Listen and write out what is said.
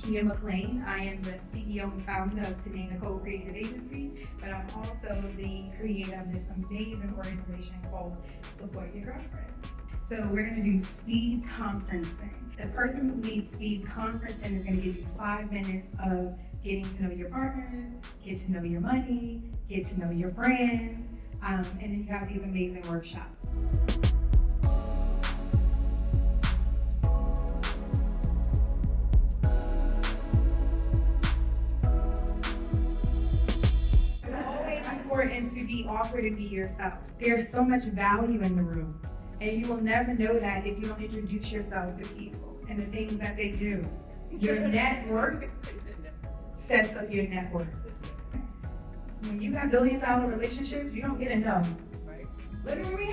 Nikkia McClain. I am the CEO and founder of Today Nicole Creative Agency, but I'm also the creator of this amazing organization called Support Your Girlfriends. So we're going to do speed conferencing. The person who leads speed conferencing is going to give you 5 minutes of getting to know your partners, get to know your money, get to know your brands, and then you have these amazing workshops. It's always important to be offered to be yourself. There's so much value in the room, and you will never know that if you don't introduce yourself to people and the things that they do. Your network sets up your net worth. When you got billion-dollar relationships, you don't get a no. Look at what we